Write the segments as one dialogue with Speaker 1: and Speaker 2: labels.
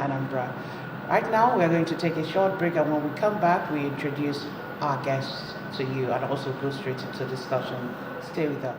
Speaker 1: Anambra. Right now, we're going to take a short break, and when we come back, we introduce our guests to you and also go straight into discussion. Stay with us.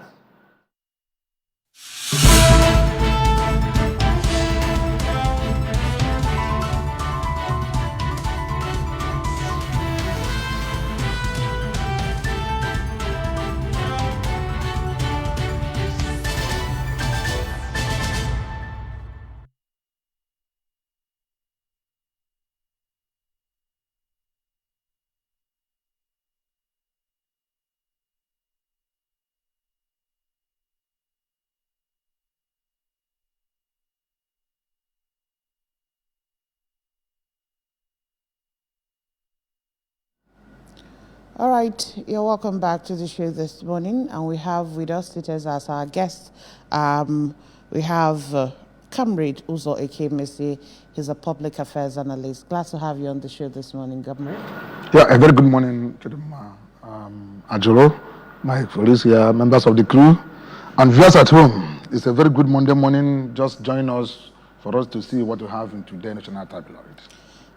Speaker 1: All right, you're welcome back to the show this morning, and we have with us today as our guest, we have Comrade Uzo Ekemesi. He's a public affairs analyst. Glad to have you on the show this morning, Comrade.
Speaker 2: Yeah, a very good morning to them, Ajolo, my colleagues here, members of the crew, and viewers at home. It's a very good Monday morning. Just join us for us to see what we have in today's National Tabloid.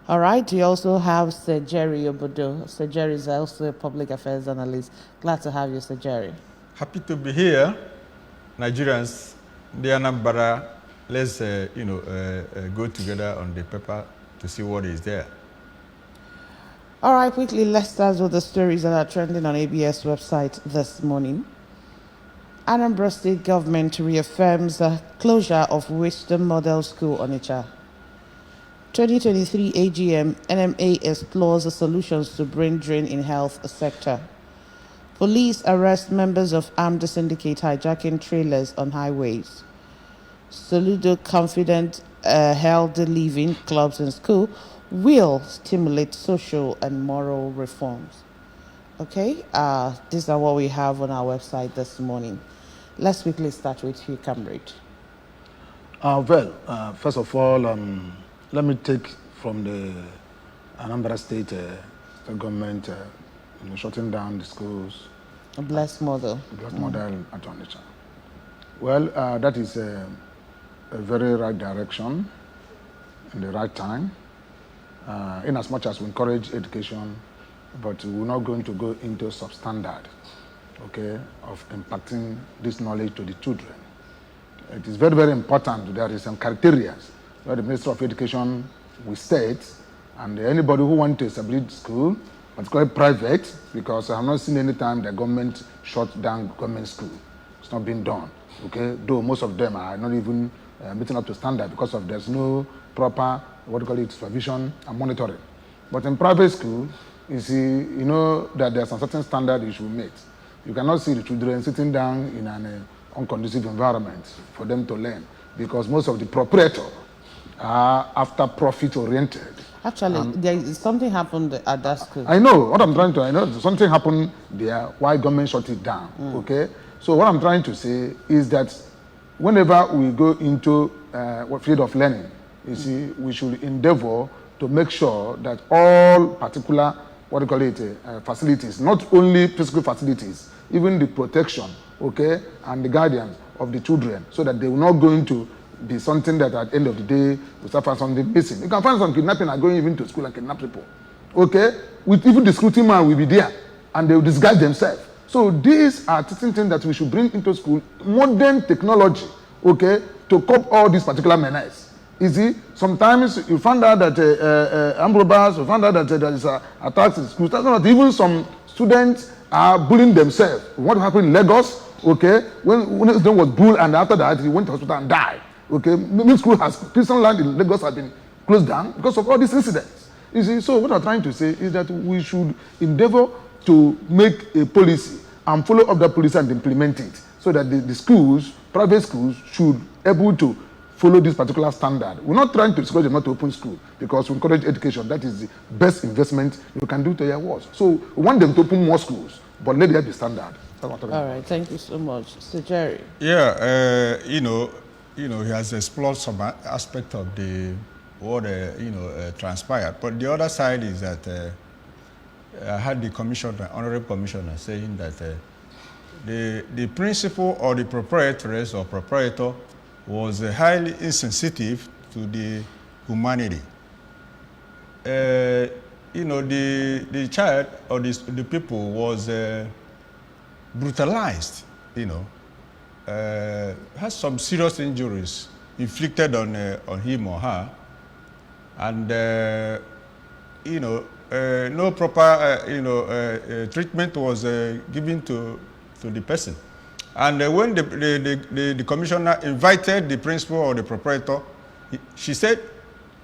Speaker 1: All right, we also have Sir Jerry Obodo. Sir Jerry is also a public affairs analyst. Glad to have you, Sir Jerry.
Speaker 3: Happy to be here. Nigerians, the Anambra, let's go together on the paper to see what is there.
Speaker 1: All right, quickly, let's start with the stories that are trending on ABS website this morning. Anambra State Government reaffirms the closure of Wisdom Model School, Onitsha. 2023 AGM, NMA explores the solutions to brain drain in health sector. Police arrest members of armed syndicate hijacking trailers on highways. Soludo confident healthy living clubs in school will stimulate social and moral reforms. Okay, these are what we have on our website this morning. Let's quickly start with you, Comrade.
Speaker 2: First of all, let me take from the Anambra State government shutting down the schools.
Speaker 1: A blessed model.
Speaker 2: Blessed model at Onitsha. Well, that is a very right direction in the right time. In as much as we encourage education, but we're not going to go into substandard, okay, of impacting this knowledge to the children. It is very, very important. There is some criteria where the Minister of Education will state, and anybody who wants to establish school, particularly private, because I have not seen any time the government shut down government school. It's not been done, okay? Though most of them are not even meeting up to standard because of there's no proper, supervision and monitoring. But in private school, you see, you know that there's a certain standard you should meet. You cannot see the children sitting down in an unconducive environment for them to learn, because most of the proprietors are after profit oriented.
Speaker 1: Actually, there is something happened at that school.
Speaker 2: I know what I'm trying to. I know something happened there. Why government shut it down? Okay. So what I'm trying to say is that whenever we go into field of learning, you see, we should endeavor to make sure that all particular facilities, not only physical facilities, even the protection, okay, and the guardians of the children, so that they will not go into be something that at the end of the day we start find something missing. You can find some kidnapping are going even to school and kidnap people. Okay? With even the security man will be there and they will disguise themselves. So these are things that we should bring into school, modern technology, okay, to cope all these particular menace. You see, sometimes you find out that armed robbers, you find out that there is attacks in schools. That's not even some students are bullying themselves. What happened in Lagos, okay, when his name was bullied and after that he went to hospital and died. Okay, many school has Christian land in Lagos has been closed down because of all these incidents. You see, so what I'm trying to say is that we should endeavor to make a policy and follow up that policy and implement it, so that the schools, private schools, should able to follow this particular standard. We're not trying to discourage them not to open school, because we encourage education. That is the best investment you can do to your wards. So we want them to open more schools, but let there be standard.
Speaker 1: All right, thank you so much. So Jerry.
Speaker 3: Yeah, he has explored some aspect of what transpired. But the other side is that I had the commissioner, honorable commissioner, saying that the principal or the proprietress or proprietor was highly insensitive to the humanity. You know, the child or the people was brutalized, you know, has some serious injuries inflicted on him or her, and you know, no proper treatment was given to the person. And when the commissioner invited the principal or the proprietor, she said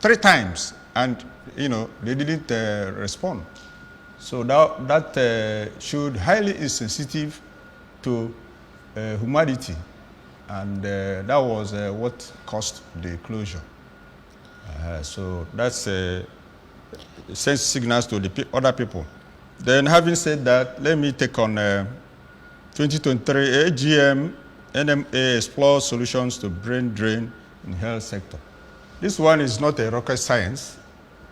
Speaker 3: 3 times, and you know, they didn't respond. So that showed highly insensitive to humanity, and that was what caused the closure. So that's sends signals to the other people. Then, having said that, let me take on 2023 AGM NMA explores solutions to brain drain in health sector. This one is not a rocket science.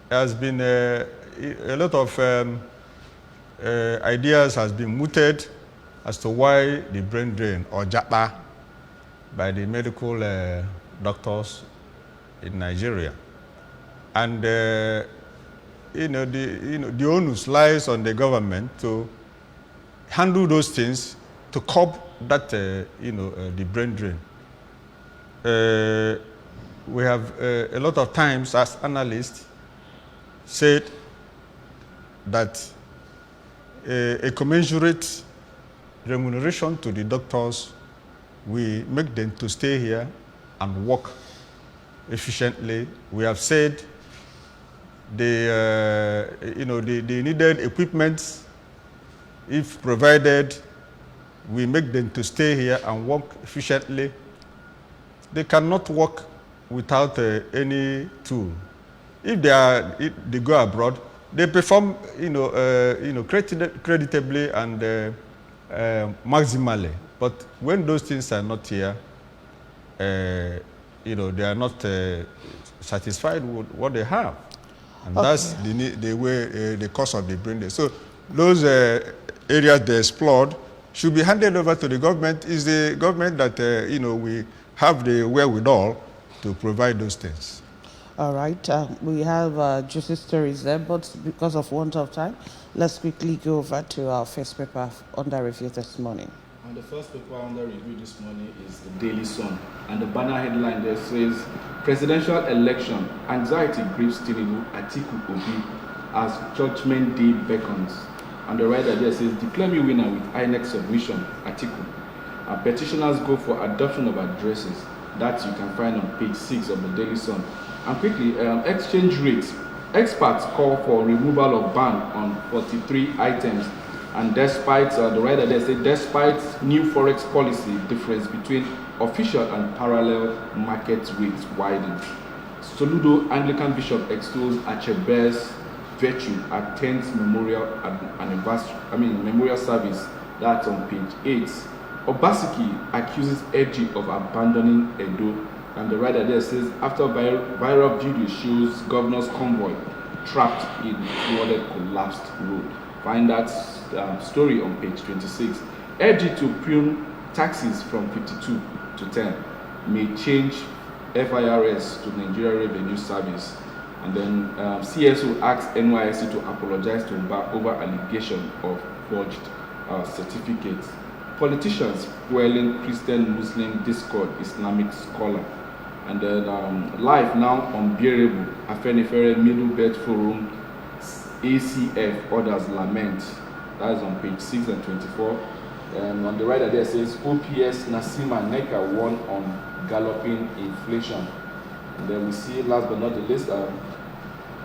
Speaker 3: There has been a lot of ideas has been mooted as to why the brain drain, or JAPA, by the medical doctors in Nigeria. And the onus lies on the government to handle those things to curb that the brain drain. We have a lot of times as analysts said that a commensurate remuneration to the doctors will make them to stay here and work efficiently. We have said the needed equipment, if provided, we make them to stay here and work efficiently. They cannot work without any tool. If they go abroad, they perform creditably and maximally. But when those things are not here, they are not satisfied with what they have, and that's the cause of the brain drain. So those areas they explored should be handed over to the government. It's the government that we have the wherewithal to provide those things.
Speaker 1: All right, we have juicy stories there, but because of want of time, let's quickly go over to our first paper under review this morning.
Speaker 4: And the first paper under review this morning is the Daily Sun, and the banner headline there says, Presidential Election, Anxiety Grips Tinubu, Atiku Obi as Judgment Day beckons. And the writer there says, declare me winner with INEC submission, Atiku. And petitioners go for adoption of addresses. That you can find on page 6 of the Daily Sun. And quickly, exchange rates. Experts call for removal of ban on 43 items. And despite, the writer there says, despite new forex policy, difference between official and parallel market rates widens. Soludo Anglican Bishop extols Achebe's virtue at 10th memorial service. That's on page 8. Obaseki accuses Eji of abandoning Edo, and the writer there says, after viral video shows governor's convoy trapped in flooded collapsed road. Find that story on page 26. Eji to prune taxes from 52 to 10 may change FIRS to Nigeria Revenue Service. And then CSO asks NYSC to apologize to Uba over allegation of forged certificates. Politicians fueling Christian-Muslim discord, Islamic scholar. And then life now unbearable, Afenifere Middle Belt Forum, ACF orders lament. That is on page 6 and 24. And on the right there says, OPS Nasima Neka won on galloping inflation. And then we see, last but not the least,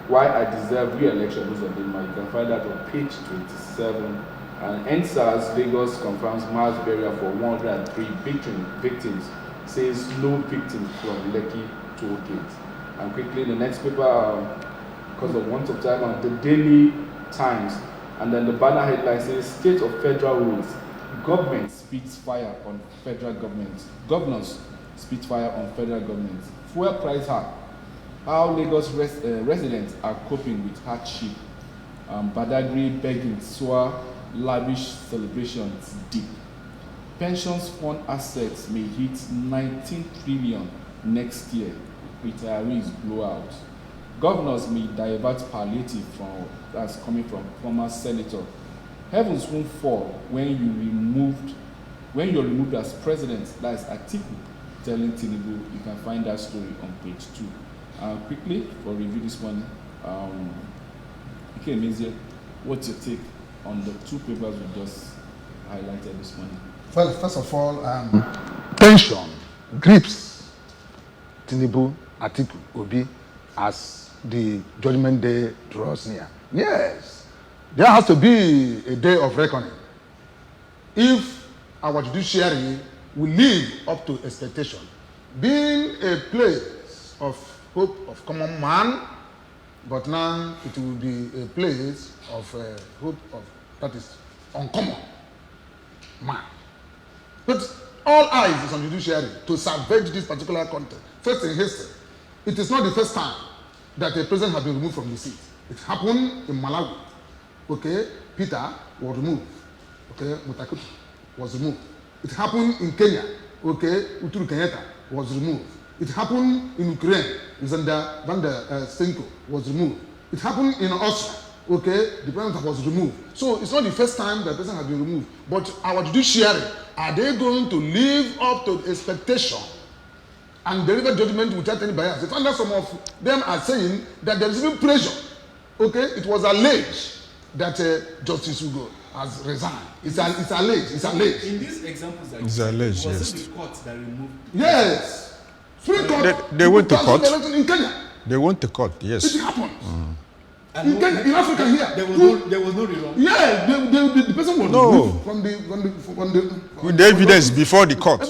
Speaker 4: why I deserve re-election. Those of them, you can find that on page 27. And NSAS Lagos confirms mass burial for 103 victims, says no victims from Lekki toll gate. And quickly, the next paper, because of want of time, on the Daily Times. And then the banner headline says, State of Federal Rules. Government spits fire on federal government. Governors spit fire on federal government. Fuel price hike. How Lagos residents are coping with hardship. Badagry begging SWA lavish celebrations deep. Pensions fund assets may hit 19 trillion next year. Retirees blowout. Governors may divert palliative from that's coming from former senator. Heavens won't fall when you're removed as president. That is Atiku telling Tinubu. You can find that story on page 2. Quickly, for review this morning, okay, Mezie, what's your take on the 2 papers we just highlighted this morning?
Speaker 2: Well, first of all, tension grips Tinubu, Atiku, Obi as the judgment day draws near. Yes, there has to be a day of reckoning. If our judiciary will live up to expectation, being a place of hope of common man, but now it will be a place of hope of that is uncommon man. But all eyes is on the judiciary to salvage this particular content. First in history, it is not the first time that a president has been removed from the seat. It happened in Malawi. Okay, Peter was removed. Okay, Mutakutu was removed. It happened in Kenya. Okay, Uhuru Kenyatta was removed. It happened in Ukraine. Alexander Van der Stenko was removed. It happened in Austria. Okay, the president was removed. So it's not the first time that the president has been removed. But our judiciary, are they going to live up to expectation and deliver judgment without any bias? I found that some of them are saying that there is even pressure. Okay, it was alleged that Justice Ugo has resigned. It's alleged. It's alleged.
Speaker 4: In these examples, that
Speaker 3: It's alleged,
Speaker 4: was
Speaker 3: yes.
Speaker 4: it the court that removed?
Speaker 2: Yes. Supreme Court.
Speaker 3: They went to court.
Speaker 2: Election in Kenya.
Speaker 3: They went to court,
Speaker 2: It
Speaker 3: yes.
Speaker 2: happened.
Speaker 4: And
Speaker 2: In Kenya, in Africa here.
Speaker 4: there was no rerun.
Speaker 2: Yeah, the person was
Speaker 3: No.
Speaker 2: removed from the
Speaker 3: With the evidence before the court.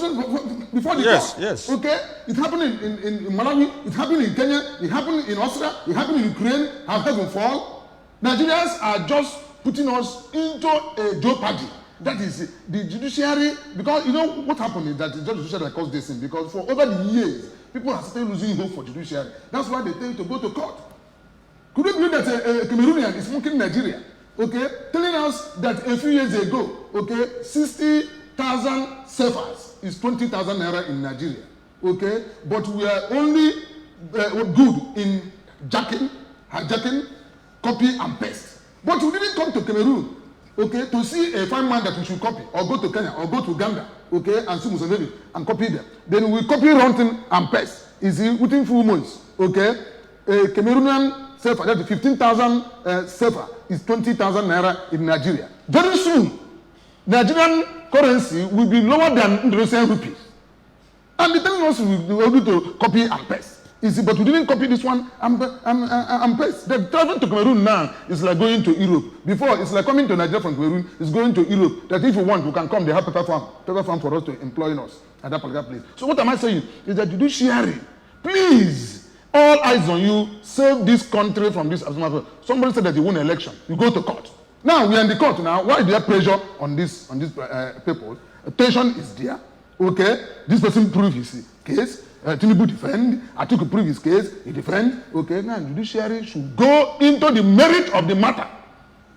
Speaker 2: Before the
Speaker 3: Yes,
Speaker 2: court.
Speaker 3: yes.
Speaker 2: Okay, it happened in Malawi, it happened in Kenya, it happened in Austria, it happened in Ukraine. Have heaven fall. Nigerians are just putting us into a jeopardy. That is the judiciary, because you know what happened is that it's just the judiciary that caused this thing, because for over the years, people are still losing hope for judiciary. That's why they tell you to go to court. Could you believe that a Cameroonian is smoking in Nigeria? Okay, telling us that a few years ago, okay, 60,000 safars is 20,000 naira in Nigeria. Okay, but we are only good in hijacking, copy and paste. But we didn't come to Cameroon, okay, to see a fine man that we should copy, or go to Kenya, or go to Uganda, okay, and see Museveni and copy them. Then we copy Rontin and paste. Is it within few months? Okay, a Cameroonian sefer, that's 15,000 sefer is 20,000 naira in Nigeria. Very soon, Nigerian currency will be lower than Indonesian rupees. And the telling us we will be able to copy and paste. Is it, but we didn't copy this one and paste. The travel to Cameroon now is like going to Europe. Before, it's like coming to Nigeria from Cameroon, it's going to Europe. That if you want, we can come, they have paper farm for us to employ us at that particular place. So what am I saying? Is that judiciary, please, all eyes on you, save this country from this. Somebody said that you won an election, you go to court. Now we are in the court now. Why is there pressure on this people? Tension is there. Okay, this person proved his case. Tinubu defend. Atiku prove his case. He defend. Okay, now judiciary should go into the merit of the matter,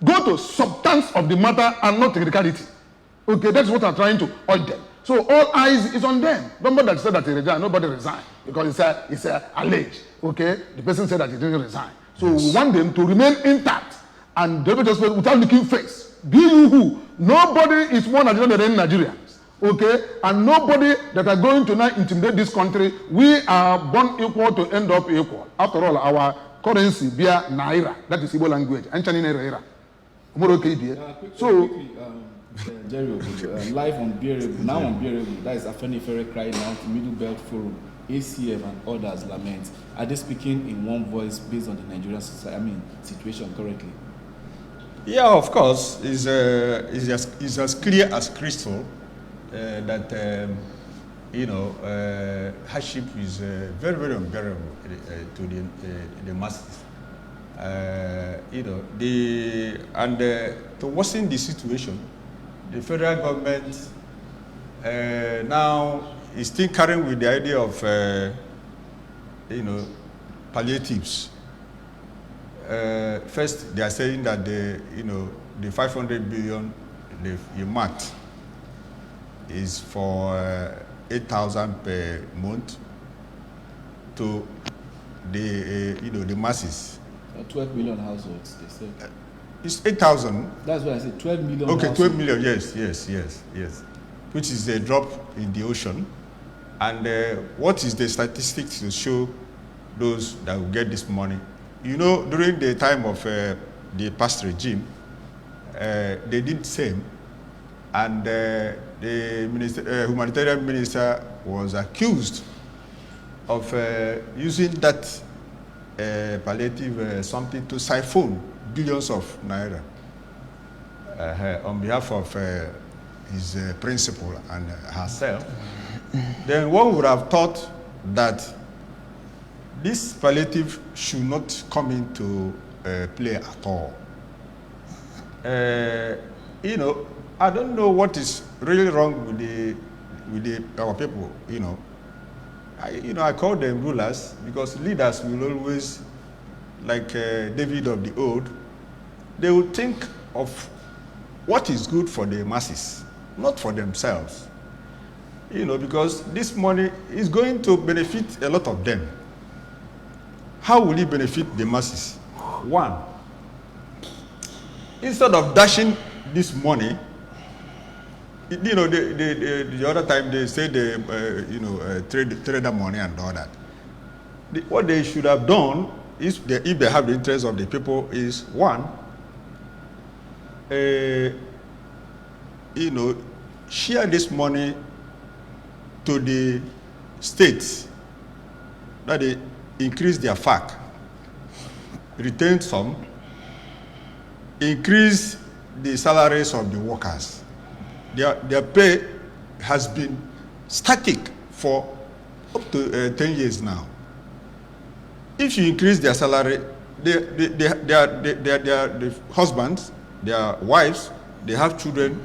Speaker 2: go to substance of the matter and not technicality. Okay, that's what I'm trying to urge them. So all eyes is on them. Nobody that said that he resigned. Nobody resigned because it's alleged. Okay, the person said that he didn't resign. So we want them to remain intact and deliver justice without looking face. Be you who. Nobody is more Nigerian than any Nigerians. Okay, and nobody that are going to now intimidate this country. We are born equal to end up equal. After all, our currency be naira. That is Igbo language. So.
Speaker 4: Jerry, live on Bearable, now on Bearable, that is Afenifere crying out, Middle Belt Forum, ACF and others lament. Are they speaking in one voice based on the Nigerian situation currently?
Speaker 3: Yeah, of course. It's as clear as crystal that hardship is very, very unbearable to the masses. To worsen the situation, the federal government now is still carrying with the idea of palliatives. First, they are saying that the 500 billion they marked is for 8,000 per month to the masses.
Speaker 4: 12 million households, they said.
Speaker 3: It's 8,000.
Speaker 4: That's what I said, 12 million
Speaker 3: Okay,
Speaker 4: households.
Speaker 3: 12 million, yes. Which is a drop in the ocean. And what is the statistics to show those that will get this money? You know, during the time of the past regime, they did the same. And the humanitarian minister was accused of using that palliative something to siphon billions of naira on behalf of his principal and herself. Then one would have thought that this palliative should not come into play at all. You know, I don't know what is really wrong with our people. You know, I call them rulers because leaders will always, like David of the old, they will think of what is good for the masses, not for themselves. You know, because this money is going to benefit a lot of them. How will it benefit the masses? One, instead of dashing this money, you know, the other time they say trader money and all that. What they should have done is, if they have the interest of the people, is one, share this money to the states, that they increase their FAC, retain some, increase the salaries of the workers. Their pay has been static for up to 10 years now. If you increase their salary, their husbands, their wives, they have children,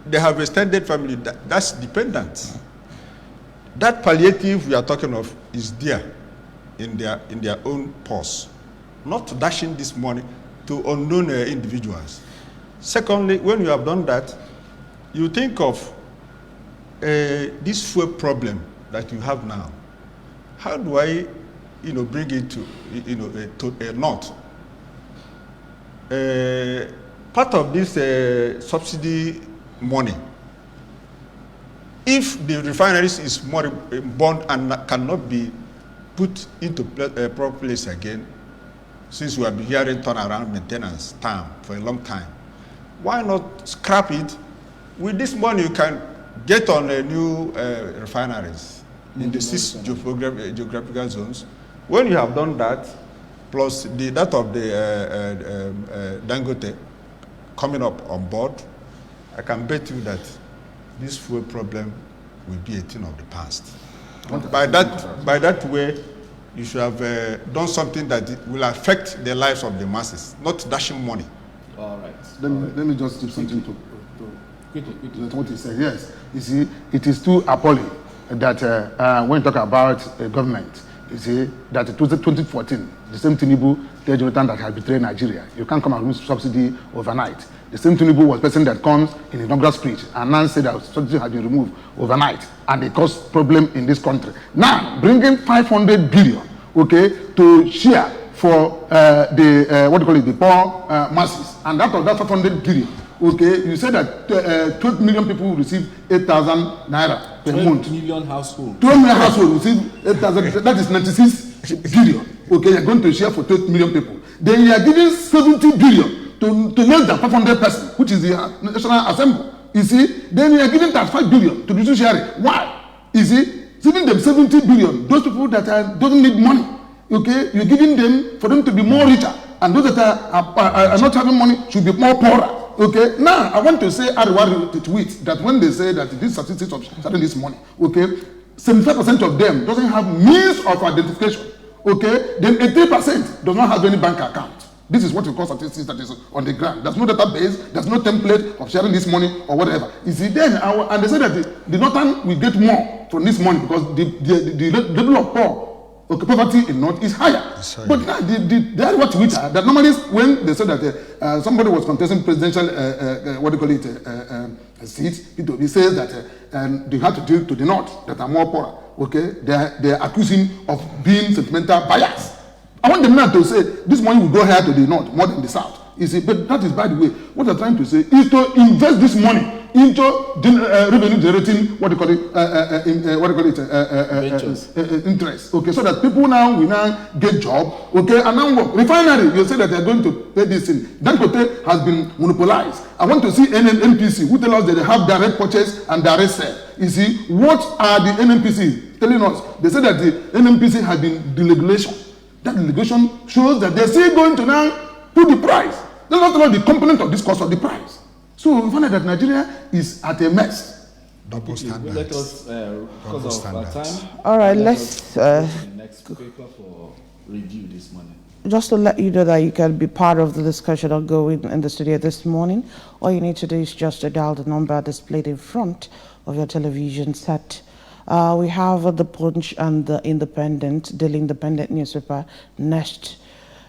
Speaker 3: they have extended family. That's dependent. That palliative we are talking of is there in their own purse, not dashing this money to unknown individuals. Secondly, when you have done that, you think of this fuel problem that you have now. How do I, bring it to a knot? Part of this subsidy money, if the refineries is more bond and cannot be put into a proper place again, since we have been hearing turnaround maintenance time for a long time, why not scrap it? With this money, you can get on a new refineries in the 6 geographical zones. When you have done that, plus that of the Dangote coming up on board, I can bet you that this fuel problem will be a thing of the past. By that way, you should have done something that will affect the lives of the masses, not dashing money.
Speaker 4: All right.
Speaker 2: Let me just do something to
Speaker 4: Quickly.
Speaker 2: what he said. Yes, you see, it is too appalling that when you talk about government, you see that it was 2014, the same Tinubu tells Jonathan that had betrayed Nigeria. You can't come and remove subsidy overnight. The same Tinubu was the person that comes in the inaugural speech and now said that subsidy had been removed overnight and it caused problem in this country. Now, bringing 500 billion, okay, to share for the poor masses, and out of that 500 billion, okay, you said that 12 million people will receive 8,000 naira per month.
Speaker 4: 12 million households.
Speaker 2: 12 million households receive 8,000. That is 96 billion. Okay, you're going to share for 12 million people. Then you are giving 70 billion to less than 500 persons, which is the National Assembly. You see, then you are giving 35 billion to the judiciary. Why? You see, giving them 70 billion. Those people that doesn't need money. Okay, you're giving them for them to be more richer, and those that are not having money should be more poorer. Okay, now I want to say Ariwari tweet that when they say that these statistics of starting this money, okay, 75% of them doesn't have means of identification. Okay, then 80% does not have any bank account. This is what we call statistics that is on the ground. There's no database, there's no template of sharing this money or whatever. You see, then and they say that the Northern will get more from this money because the level of poverty in North is higher. But now the Ariwa Twitter that normally when they said that somebody was contesting presidential seat, he says that they have to the North that are more poor. Okay, they are accusing of being sentimental bias. I want them now to say this money will go higher to the north more than the south. You see, but that is, by the way, what I'm trying to say is to invest this money into revenue generating interest. Okay, so that people now will now get job. Okay, and now work. Refinery, you say that they're going to pay this in. Dangote has been monopolized. I want to see NNPC who tell us that they have direct purchase and direct sale. You see, what are the NNPC telling us? They say that the NNPC has been deregulation. That delegation shows that they're still going to now put the price. They're not about the component of this cost of the price. So we find out that Nigeria is at a mess.
Speaker 3: Double standards.
Speaker 4: Let us, because of our time.
Speaker 1: All right,
Speaker 4: let's the next paper for review this morning.
Speaker 1: Just to let you know that you can be part of the discussion ongoing in the studio this morning. All you need to do is just to dial the number displayed in front of your television set. We have the Punch and the Independent, Daily Independent newspaper, next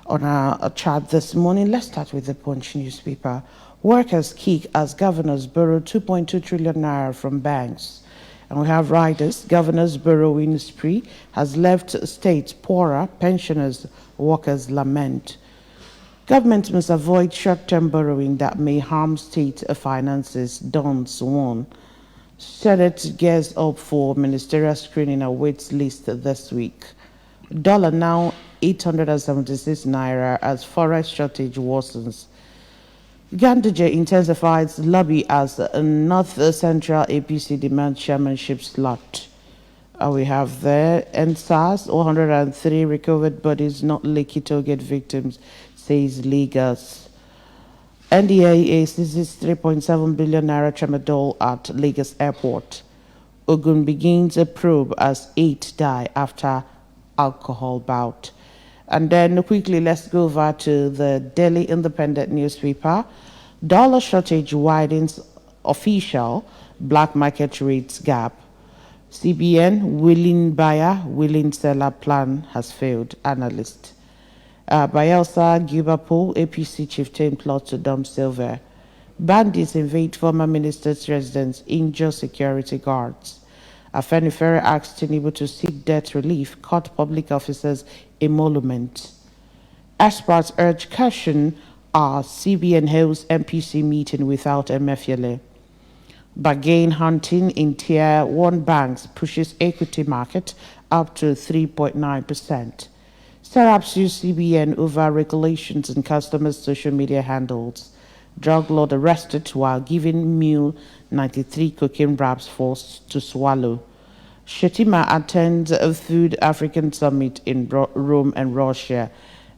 Speaker 1: on our chat this morning. Let's start with the Punch newspaper. Workers kick as governors borrow 2.2 trillion naira from banks. And we have riders. Governors' borrowing spree has left states poorer, pensioners, workers lament. Government must avoid short-term borrowing that may harm state finances, Don's warn. Senate gears up for ministerial screening awaits list this week. Dollar now 876 naira as forest shortage worsens. Ganduje intensifies lobby as North Central APC demand chairmanship slot. We have there NSAS 103 recovered bodies not Lekki Tollgate victims, says Lagos. NDIA seizes 3.7 billion naira tramadol at Lagos Airport. Ogun begins a probe as 8 die after alcohol bout. And then quickly, let's go over to the Daily Independent newspaper. Dollar shortage widens official black market rates gap. CBN willing buyer, willing seller plan has failed, analyst. Bayelsa Gibapo, APC chieftain plot to dump silver. Bandits invade former minister's residence, injure security guards. Afenifere asks Tinubu to seek debt relief, cut public officers' emolument. Experts urge caution as CBN holds MPC meeting without Emefiele. Bargain hunting in Tier 1 banks pushes equity market up to 3.9%. Startups use CBN over regulations in customers' social media handles. Drug lord arrested while giving mule 93 cocaine wraps forced to swallow. Shetima attends a Food African Summit in Rome and Russia.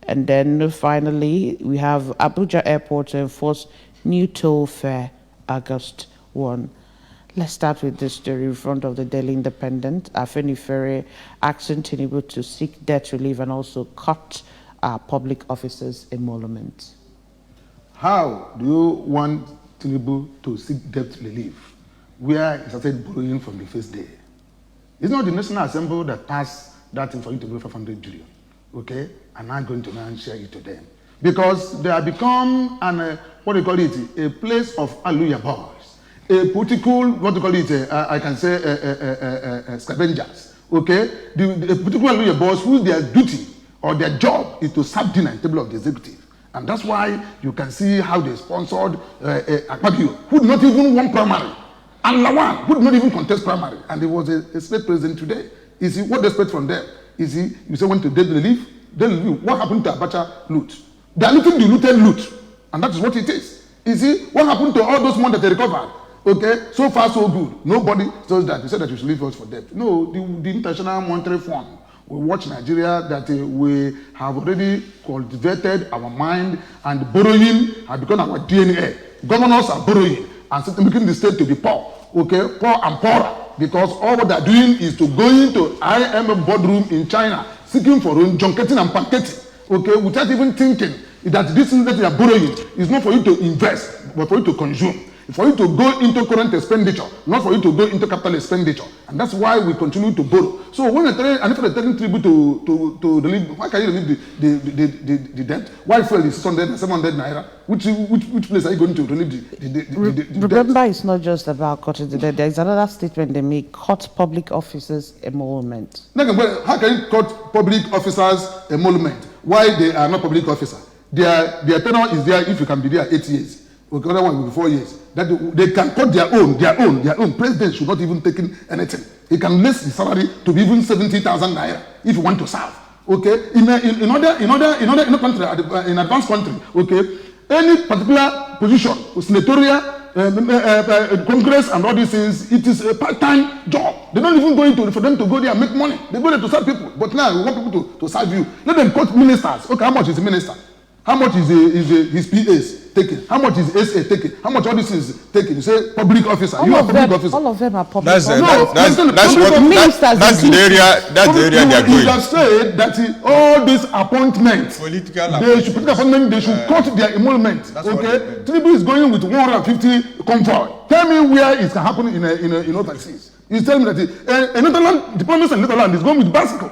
Speaker 1: And then finally, we have Abuja Airport to enforce new toll fare August 1. Let's start with this story in front of the Daily Independent. Afenifere asking Tinubu to seek debt relief and also cut public officers' emolument.
Speaker 2: How do you want Tinubu to seek debt relief where he started borrowing from the first day? It's not the National Assembly that passed that thing for you to borrow 500 billion, okay? And now going to now share it to them. Because they have become an, what do you call it, a place of hallelujah boys. A political, what do you call it, I can say, scavengers, okay? The political hallelujah boys whose their duty or their job is to serve dinner at the table of the executive. And that's why you can see how they sponsored Akpabio, who did not even won primary, and Lawan, who did not even contest primary, and he was a state president today. You see, what they expect from them? You see, you say want to debt relief, what happened to Abacha loot? They are looting the looted loot, and that is what it is. You see, what happened to all those money that they recovered? Okay, so far so good. Nobody says that. They said that you should leave us for debt. No, the International Monetary Fund will watch Nigeria that we have already cultivated our mind, and borrowing has become our DNA. Governors are borrowing and making the state to be poor. Okay, poor and poorer, because all what they're doing is to go into IMF boardroom in China, seeking for junketing and panketing. Okay, without even thinking that this thing that they are borrowing is not for you to invest, but for you to consume. For you to go into current expenditure, not for you to go into capital expenditure. And that's why we continue to borrow. So when they're telling tribute to relieve, why can you relieve the debt? Why fuel is 600, 700 naira? Which place are you going to relieve the
Speaker 1: Remember,
Speaker 2: debt?
Speaker 1: it's not just about cutting the debt. There's another statement they make, cut public officers' emolument.
Speaker 2: How can you cut public officers' emolument why they are not public officer. Their tenure is there if you can be there 8 years. Okay, other one will be 4 years. That they can cut their own. President should not even take in anything. He can raise the salary to be even 70,000 naira if you want to serve. Okay, in a country, in advanced country, okay, any particular position, senatorial, Congress and all these things, it is a part-time job. They don't even go into for them to go there and make money. They go there to serve people. But now we want people to serve you. Let them cut ministers. Okay, how much is a minister? How much is his PAs taking? How much is SA taking? How much all this is taking? You say public officer.
Speaker 1: All
Speaker 2: you are
Speaker 1: of
Speaker 2: public
Speaker 1: them,
Speaker 2: officer.
Speaker 1: all of them are public
Speaker 3: That's
Speaker 1: officers.
Speaker 3: that's the area they are
Speaker 2: You
Speaker 3: going.
Speaker 2: have said that all these appointments,
Speaker 3: Political
Speaker 2: they should cut their emolument.
Speaker 3: That's what
Speaker 2: Okay,
Speaker 3: they meant.
Speaker 2: Tinubu is going with 150 convoy. Tell me where it can happen in overseas. You tell me that a Netherlands, diplomacy in Netherlands is going with bicycle,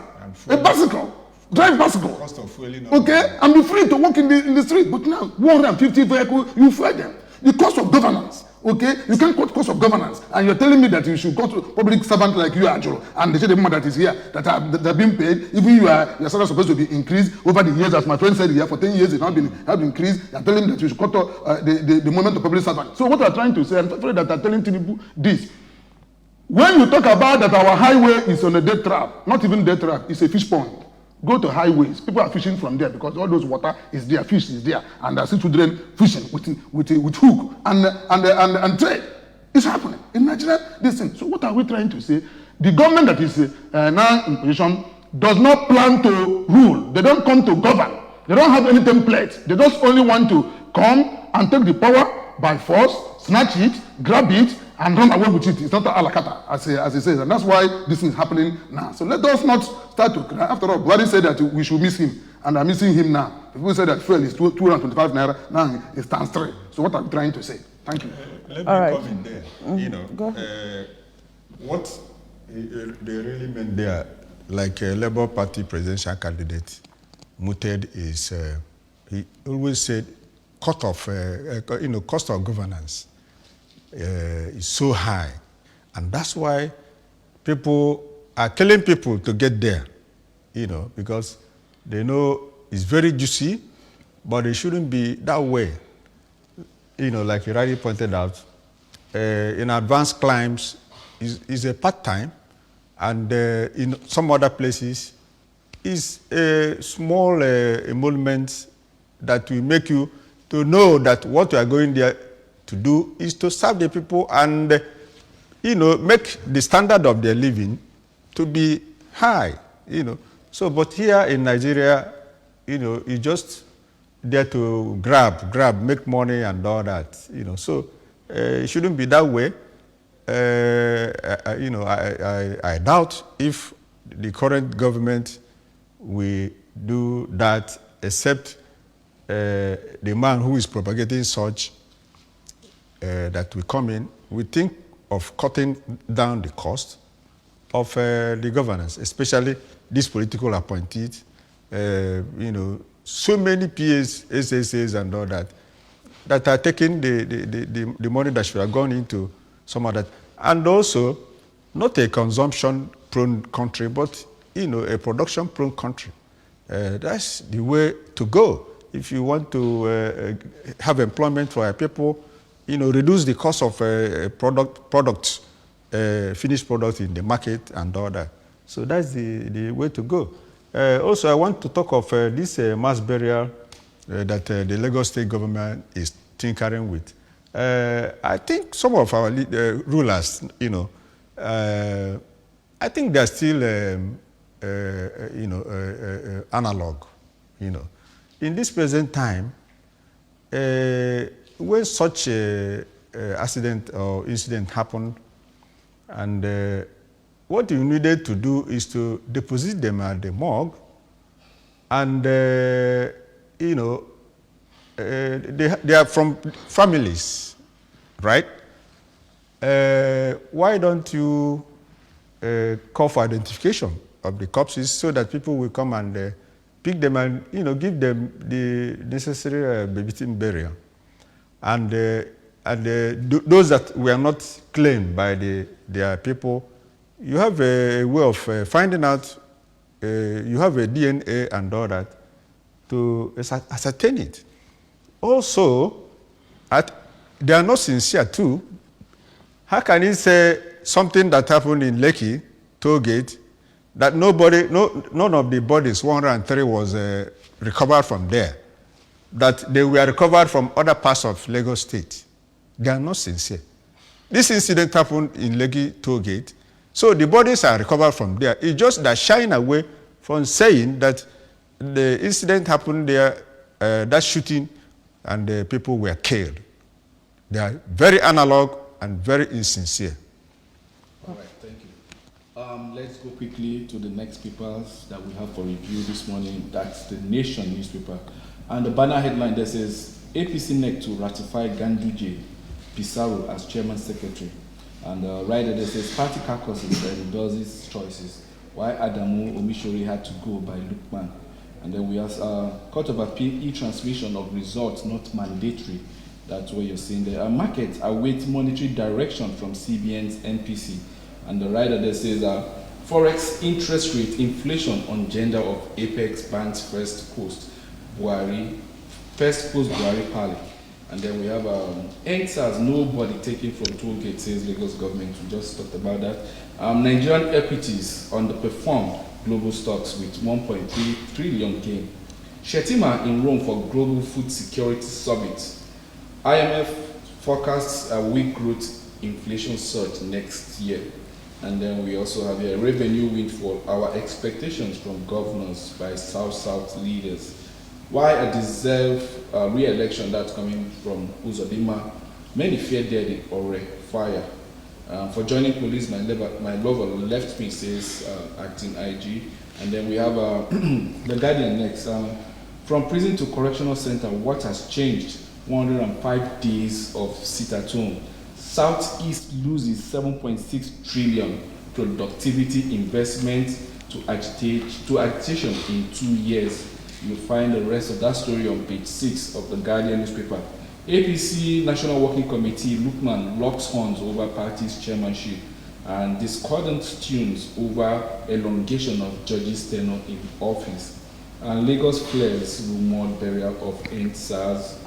Speaker 2: a bicycle, drive bicycle.
Speaker 3: Cost of fueling.
Speaker 2: Okay, and be free to walk in the street. But now 150 vehicles, you fuel them. The cost of governance. Okay, you can't cut cost of governance, and you're telling me that you should go to public servant like you, Angelo, and they say the woman that is here that are being paid, even your salary is supposed to be increased over the years, as my friend said here, for 10 years it has been increased. You're telling me that you should cut the moment of public servant. So what I'm trying to say, I'm afraid that I'm telling Tinubu this. When you talk about that our highway is on a death trap, not even death trap, it's a fish pond. Go to highways. People are fishing from there because all those water is there, fish is there, and I see children fishing with hook and trade. It's happening in Nigeria. This thing. So what are we trying to say? The government that is now in position does not plan to rule. They don't come to govern. They don't have any template. They just only want to come and take the power by force, snatch it, grab it, and run away with it. It's not a la carte, as he says. And that's why this is happening now. So let us not start to cry. After all, Buhari said that we should miss him, and I'm missing him now. People say that fuel is 225 naira, now it stands 3. So what are we trying to say? Thank you.
Speaker 3: Let me
Speaker 1: All
Speaker 3: come in there. You know, what they really meant there, like a Labour Party presidential candidate, Muted, is he always said, cost of governance is so high, and that's why people are killing people to get there, you know, because they know it's very juicy, but it shouldn't be that way. You know, like you rightly pointed out, in advanced climes is a part-time, and in some other places is a small emolument that will make you to know that what you are going there to do is to serve the people and, you know, make the standard of their living to be high, you know. So, but here in Nigeria, you know, you just there to grab, make money and all that, you know. So it shouldn't be that way. You know, I doubt if the current government will do that, except the man who is propagating such that will come in. We think of cutting down the cost of the governance, especially these political appointees. You know, so many PAs, SSAs, and all that are taking the money that should have gone into some of that, and also not a consumption-prone country, but, you know, a production-prone country. That's the way to go if you want to have employment for our people. You know, reduce the cost of products, finished products in the market and all that. So that's the way to go. Also, I want to talk of this mass burial that the Lagos State government is tinkering with. I think some of our rulers, you know, I think they're still, you know, analog, you know. In this present time, when such a accident or incident happened, and what you needed to do is to deposit them at the morgue, and you know, they are from families, right? Why don't you call for identification of the corpses so that people will come and pick them and, you know, give them the necessary befitting burial, and those that were not claimed by their people, you have a way of finding out. You have a DNA and all that. to ascertain it. Also, they are not sincere too. How can he say something that happened in Lekki, toll gate, that none of the bodies, 103, was recovered from there, that they were recovered from other parts of Lagos State? They are not sincere. This incident happened in Lekki toll gate, so the bodies are recovered from there. It's just that shying away from saying that the incident happened there, that shooting, and the people were killed. They are very analog and very insincere.
Speaker 4: All right, thank you. Let's go quickly to the next papers that we have for review this morning. That's the Nation newspaper. And the banner headline that says, APC NEC to ratify Ganduje Pissarro as chairman secretary. And right there says, party caucus endorses choices. Why Adamu Omishori had to go by Lukman. And then we have Court of Appeal, e-transmission of results not mandatory. That's what you're seeing there. Markets await monetary direction from CBN's NPC. And the rider there says, Forex interest rate inflation on agenda of Apex Bank's first post Buhari Pali. And then we have NSAS, nobody taken from toll gate, says Lagos government. We just talked about that. Nigerian equities underperformed global stocks with 1.3 trillion gain. Shetima in Rome for Global Food Security Summit. IMF forecasts a weak growth inflation surge next year. And then we also have a revenue windfall, our expectations from governors by South-South leaders. Why a deserved re-election that's coming from Uzodinma? Many fear dead or fire. For joining police, my lover left me, says acting IG. And then we have The Guardian next. From prison to correctional center, what has changed? 105 days of sit-at-home. Southeast loses 7.6 trillion productivity investment to agitation in 2 years. You'll find the rest of that story on page 6 of the Guardian newspaper. APC National Working Committee, Lukman locks horns over party's chairmanship and discordant tunes over elongation of judges' tenure in office. And Lagos flares rumored burial of NSAS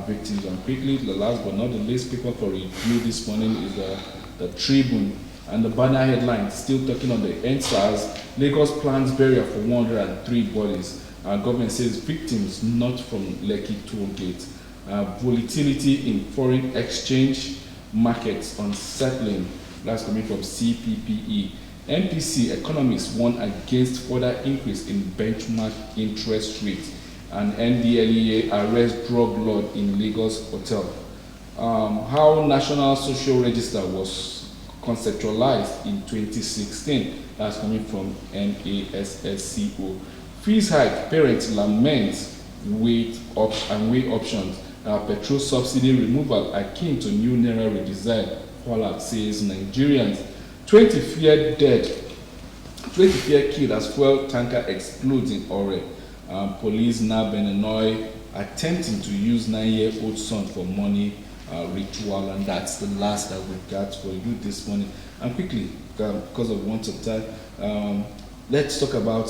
Speaker 4: victims. And quickly, the last but not the least paper for review this morning is the Tribune. And the banner headline, still talking on the NSAS, Lagos plans burial for 103 bodies. Government says victims not from Lekki toll gate. Volatility in foreign exchange markets unsettling. That's coming from CPPE. MPC economists warn against further increase in benchmark interest rates. And NDLEA arrests drug lord in Lagos hotel. How National Social Register was conceptualized in 2016. That's coming from NASSCO. Fees hike, parents lament weight options. Petrol subsidy removal akin to new Naira redesign. Pollard says Nigerians 20 feared dead, 20 feared killed as fuel tanker explodes in Ore. Police nab Benenoy attempting to use 9-year-old son for money ritual, and that's the last that we've got for you this morning. And quickly, because of want of time, let's talk about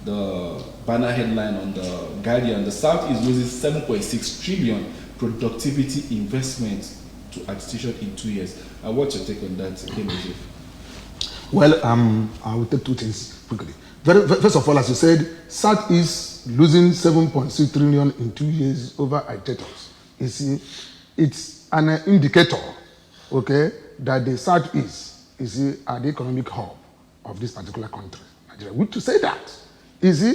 Speaker 4: the banner headline on the Guardian. The South is losing 7.6 trillion productivity investment to agitation in 2 years. What's your take on that, Kennedy?
Speaker 2: Well, I will take two things quickly. First of all, as you said, South is losing 7.6 trillion in 2 years over agitators. You see, it's an indicator, okay, that the South is, you see, are the economic hub of this particular country, Nigeria. Which to say that, you see,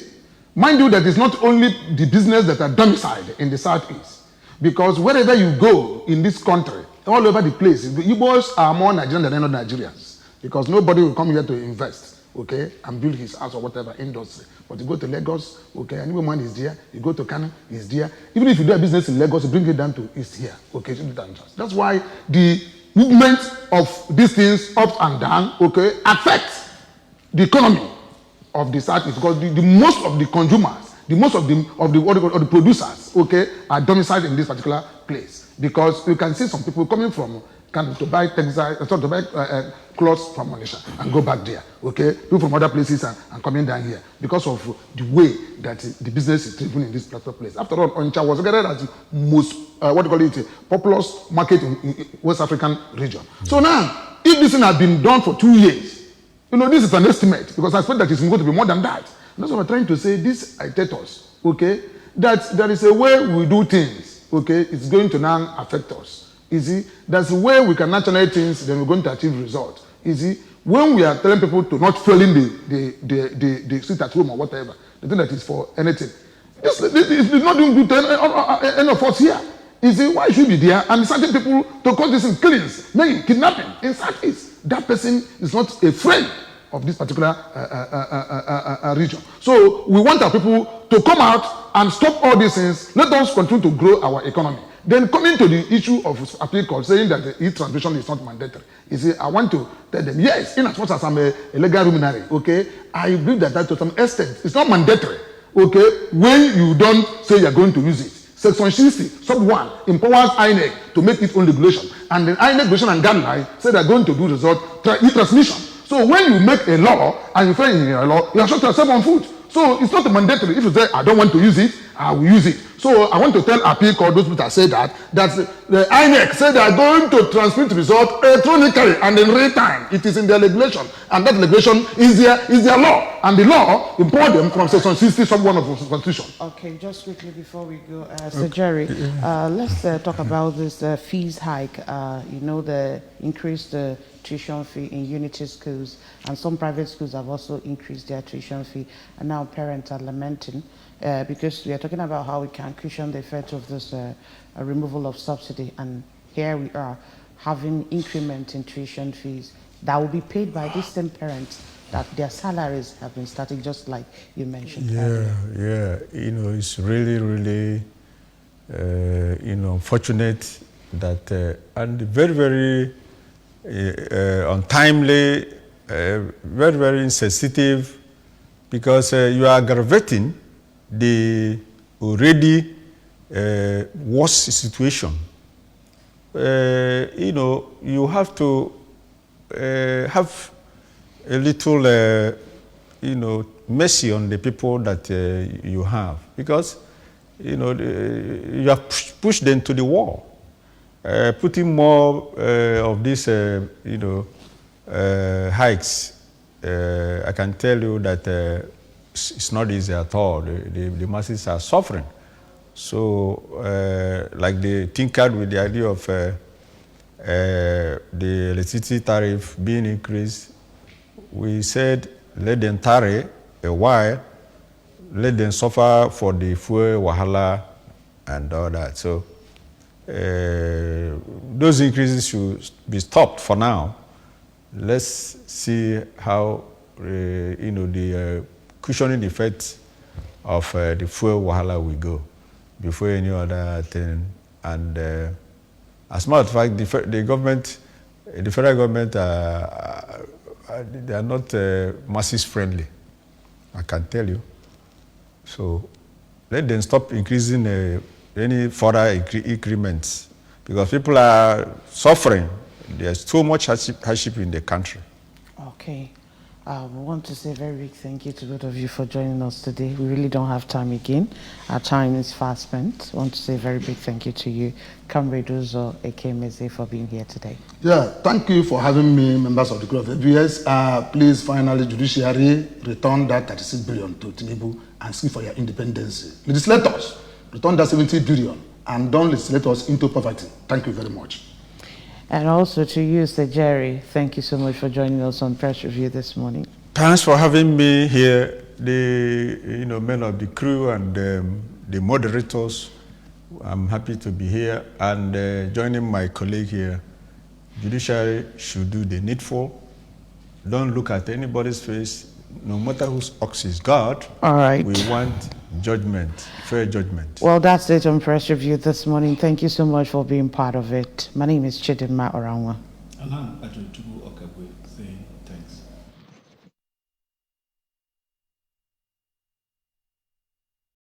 Speaker 2: mind you that it's not only the business that are domiciled in the Southeast, because wherever you go in this country, all over the place, the Igbos are more Nigerian than any Nigerians, because nobody will come here to invest, okay, and build his house or whatever industry. But you go to Lagos, okay, and everyone is there. You go to Kano, is there. Even if you do a business in Lagos, you bring it down to East here, okay, that's why the movement of these things up and down, okay, affects the economy of the Southeast, because the most of the consumers, the most of the producers, okay, are domiciled in this particular place. Because you can see some people coming from come to buy textiles, to buy clothes from Malaysia and go back there. Okay, people from other places and coming down here because of the way that the business is driven in this particular place. After all, Onitsha was regarded as the most populous market in West African region. So now, if this thing has been done for 2 years, this is an estimate because I expect that it's going to be more than that. And that's what we're trying to say. This us, okay, that there is a way we do things, okay, it's going to now affect us. You see, that's the way we can naturalize things, then we're going to achieve results. You see, when we are telling people to not fill in the seat at home or whatever, the thing that is for anything, it's not doing good to any of us here. You see, why should we be there and certain people to cause this in killings, maybe kidnapping, in service? That person is not a friend of this particular region. So we want our people to come out and stop all these things. Let us continue to grow our economy. Then coming to the issue of appeal saying that the e-transmission is not mandatory. You see, I want to tell them, yes, in as much as I'm a legal luminary, okay, I believe that to some extent, it's not mandatory, okay, when you don't say you're going to use it. Section 60, sub 1, empowers INEC to make its own regulation. And the INEC regulation and guideline say they're going to do result e-transmission. So when you make a law and you fail in a law, you are shot yourself on foot. So it's not mandatory. If you say, I don't want to use it, I will use it. So I want to tell appeal court, those people that say that the INEC say they are going to transmit result electronically and in real time. It is in their regulation. And that regulation is their law. And the law import them from section 60, sub 1 of the Constitution.
Speaker 1: Okay, just quickly before we go, Sir Jerry, let's talk about this fees hike. The increased tuition fee in unity schools, and some private schools have also increased their tuition fee, and now parents are lamenting because we are talking about how we can cushion the effect of this removal of subsidy, and here we are having increment in tuition fees that will be paid by these same parents that their salaries have been starting, just like you mentioned.
Speaker 3: Yeah. It's really, really, unfortunate that and very, very untimely, very, very insensitive, because you are aggravating the already worse situation. You have to have a little, mercy on the people that you have, because, you have pushed them to the wall. Putting more of these, hikes, I can tell you that it's not easy at all. The masses are suffering. So, like they tinkered with the idea of the electricity tariff being increased, we said let them tarry a while, let them suffer for the fuel wahala and all that. So, those increases should be stopped for now. Let's see how the cushioning effect of the fuel wahala will go before any other thing. And as a matter of fact, the government, the federal government, they are not masses friendly, I can tell you. So let them stop increasing any further increments, because people are suffering. There's too much hardship in the country.
Speaker 1: Okay. We want to say a very big thank you to both of you for joining us today. We really don't have time again. Our time is fast spent. We want to say a very big thank you to you, Comrade Uzo Ekemeze, for being here today.
Speaker 2: Yeah, thank you for having me, members of the group of ABS. Please, finally, judiciary, return that 36 billion to Tinubu and seek for your independence. Legislators, return that 70 billion and don't legislate us into poverty. Thank you very much.
Speaker 1: And also to you, Sir Jerry, thank you so much for joining us on Press Review this morning.
Speaker 3: Thanks for having me here, the men of the crew and the moderators. I'm happy to be here and joining my colleague here. Judiciary should do the needful. Don't look at anybody's face. No matter whose ox is God,
Speaker 1: all right.
Speaker 3: We want judgment, fair judgment.
Speaker 1: Well, that's it on Press Review this morning. Thank you so much for being part of it. My name is Chidinma Oranwa.
Speaker 5: And I'm Adjuntubu Okabwe saying thanks.